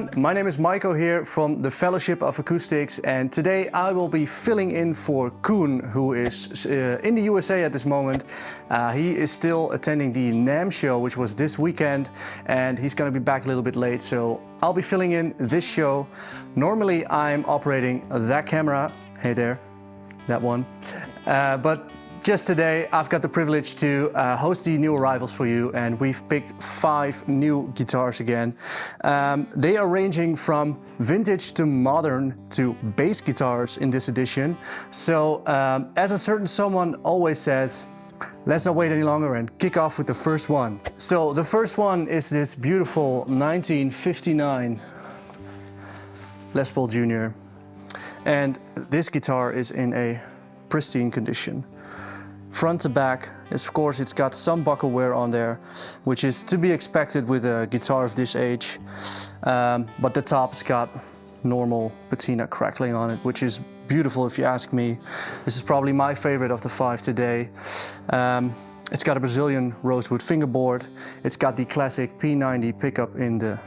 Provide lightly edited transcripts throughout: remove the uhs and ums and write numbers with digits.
everyone, my name is Maico here from the Fellowship of Acoustics, and today I will be filling in for Coen, who is in the USA at this moment. He is still attending the NAMM show, which was this weekend, and he's going to be back a little bit late, so I'll be filling in this show. Normally I'm operating that camera, hey there, that one, but just today I've got the privilege to host the new arrivals for you, and we've picked 5 new guitars again. They are ranging from vintage to modern to bass guitars in this edition. So as a certain someone always says, let's not wait any longer and kick off with the first one. So the first one is this beautiful 1959 Les Paul Jr. And this guitar is in a pristine condition. Front to back, of course, it's got some buckle wear on there, which is to be expected with a guitar of this age. But the top's got normal patina crackling on it, which is beautiful if you ask me. This is probably my favorite of the 5 today. It's got a Brazilian rosewood fingerboard. It's got the classic P90 pickup in the,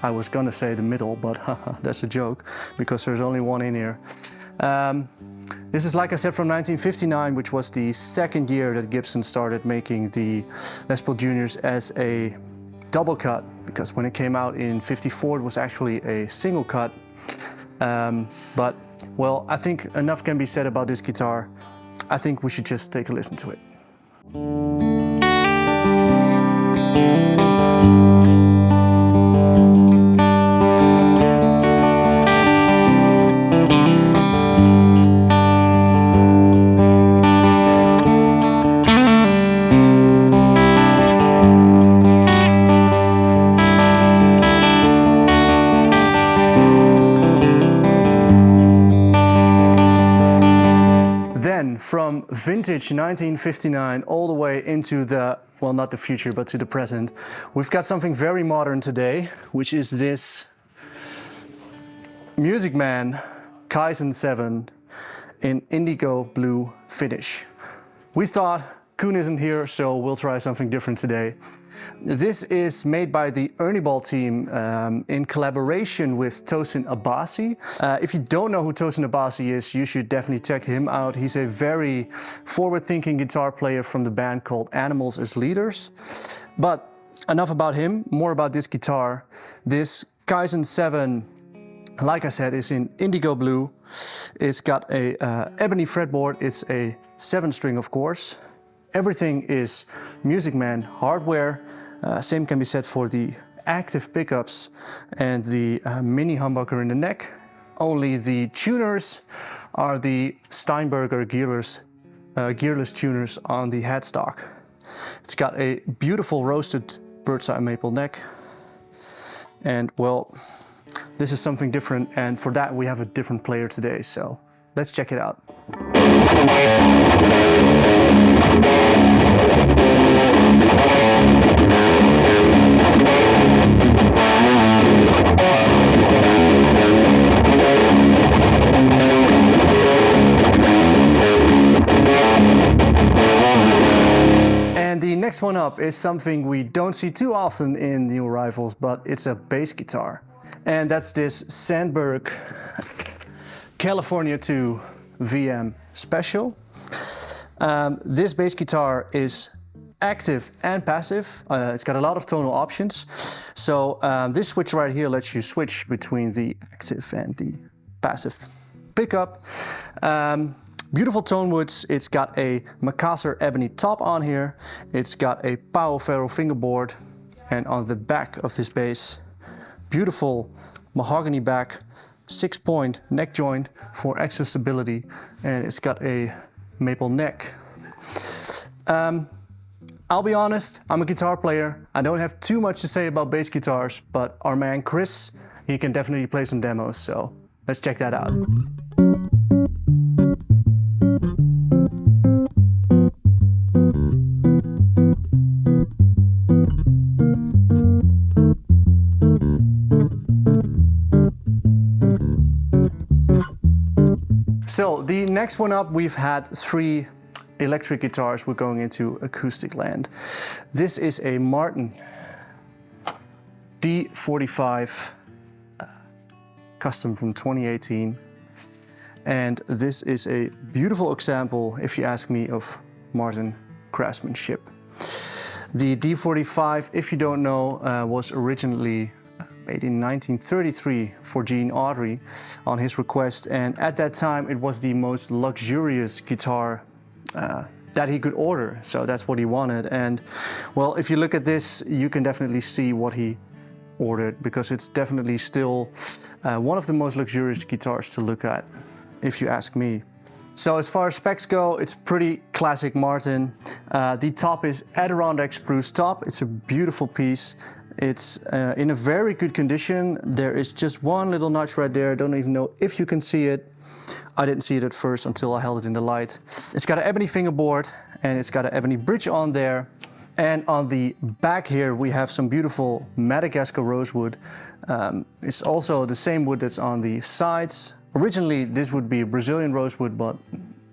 I was gonna say the middle, but that's a joke because there's only one in here. This is, like I said, from 1959, which was the second year that Gibson started making the Les Paul Juniors as a double cut, because when it came out in '54 it was actually a single cut. But, well, I think enough can be said about this guitar. I think we should just take a listen to it. From vintage 1959 all the way into the, well, not the future, but to the present, we've got something very modern today, which is this Music Man Kaizen 7 in indigo blue finish. We thought Coen isn't here, so we'll try something different today. This is made by the Ernie Ball team in collaboration with Tosin Abasi. If you don't know who Tosin Abasi is, you should definitely check him out. He's a very forward-thinking guitar player from the band called Animals as Leaders. But enough about him, more about this guitar. This Kaizen 7, like I said, is in indigo blue. It's got a ebony fretboard. It's a 7-string, of course. Everything is Music Man hardware. Same can be said for the active pickups and the mini humbucker in the neck. Only the tuners are the Sandberg gearless tuners on the headstock. It's got a beautiful roasted bird's eye maple neck. And well, this is something different, and for that we have a different player today, so let's check it out. And the next one up is something we don't see too often in new arrivals, but it's a bass guitar. And that's this Sandberg California 2 VM Special. This bass guitar is active and passive. It's got a lot of tonal options. So this switch right here lets you switch between the active and the passive pickup. Beautiful tone woods. It's got a Macassar ebony top on here. It's got a Powell ferro fingerboard, and on the back of this bass, beautiful mahogany back, 6-point neck joint for extra stability, and it's got a maple neck. I'll be honest, I'm a guitar player. I don't have too much to say about bass guitars, but our man Chris, he can definitely play some demos, so let's check that out. So the next one up, we've had 3 electric guitars. We're going into acoustic land. This is a Martin D45 custom from 2018. And this is a beautiful example, if you ask me, of Martin craftsmanship. The D45, if you don't know, was originally made in 1933 for Gene Autry on his request, and at that time it was the most luxurious guitar that he could order, so that's what he wanted. And well, if you look at this, you can definitely see what he ordered, because it's definitely still one of the most luxurious guitars to look at, if you ask me. So as far as specs go, it's pretty classic Martin. The top is Adirondack spruce top. It's a beautiful piece. It's in a very good condition. There is just one little notch right there. I don't even know if you can see it. I didn't see it at first until I held it in the light. It's got an ebony fingerboard and it's got an ebony bridge on there. And on the back here we have some beautiful Madagascar rosewood. It's also the same wood that's on the sides. Originally this would be Brazilian rosewood, but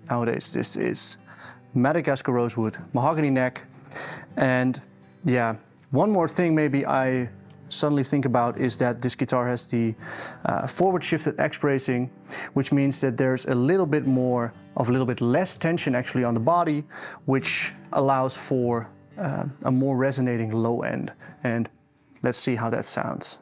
nowadays this is Madagascar rosewood, mahogany neck. And yeah, one more thing maybe I suddenly think about is that this guitar has the forward shifted X bracing, which means that there's a little bit less tension actually on the body, which allows for a more resonating low end. And let's see how that sounds.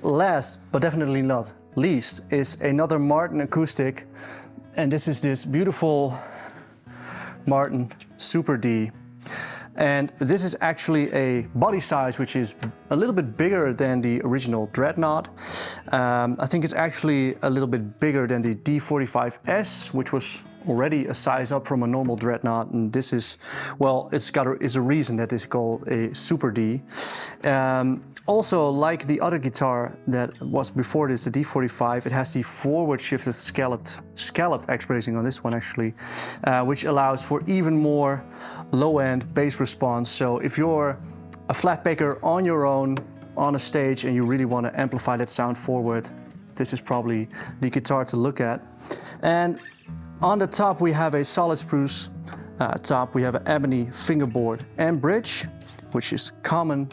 Last, but definitely not least, is another Martin acoustic, and this is this beautiful Martin Super D. And this is actually a body size which is a little bit bigger than the original Dreadnought. I think it's actually a little bit bigger than the D45S, which was already a size up from a normal Dreadnought. And this is, well, it's a reason that it's called a Super D. Also, like the other guitar that was before this, the D45, it has the forward shifted scalloped X bracing on this one actually, which allows for even more low-end bass response. So if you're a flat picker on your own on a stage and you really want to amplify that sound forward, this is probably the guitar to look at. And on the top we have a solid spruce top. We have an ebony fingerboard and bridge, which is common.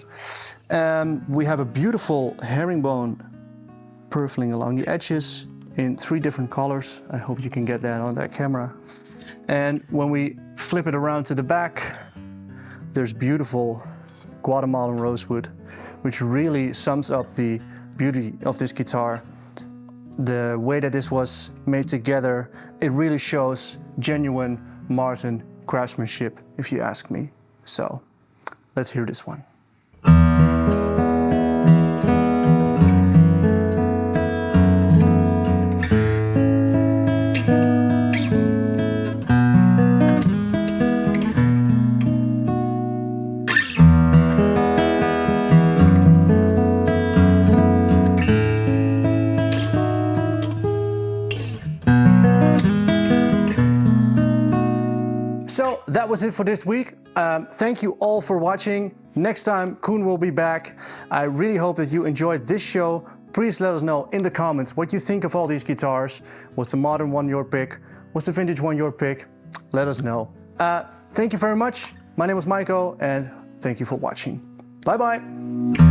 We have a beautiful herringbone purfling along the edges in 3 different colors. I hope you can get that on that camera. And when we flip it around to the back, there's beautiful Guatemalan rosewood, which really sums up the beauty of this guitar. The way that this was made together, it really shows genuine Martin craftsmanship, if you ask me. So let's hear this one. So that was it for this week. Thank you all for watching. Next time Coen will be back. I really hope that you enjoyed this show. Please let us know in the comments what you think of all these guitars. Was the modern one your pick? Was the vintage one your pick? Let us know. Thank you very much. My name was Maico and thank you for watching. Bye bye.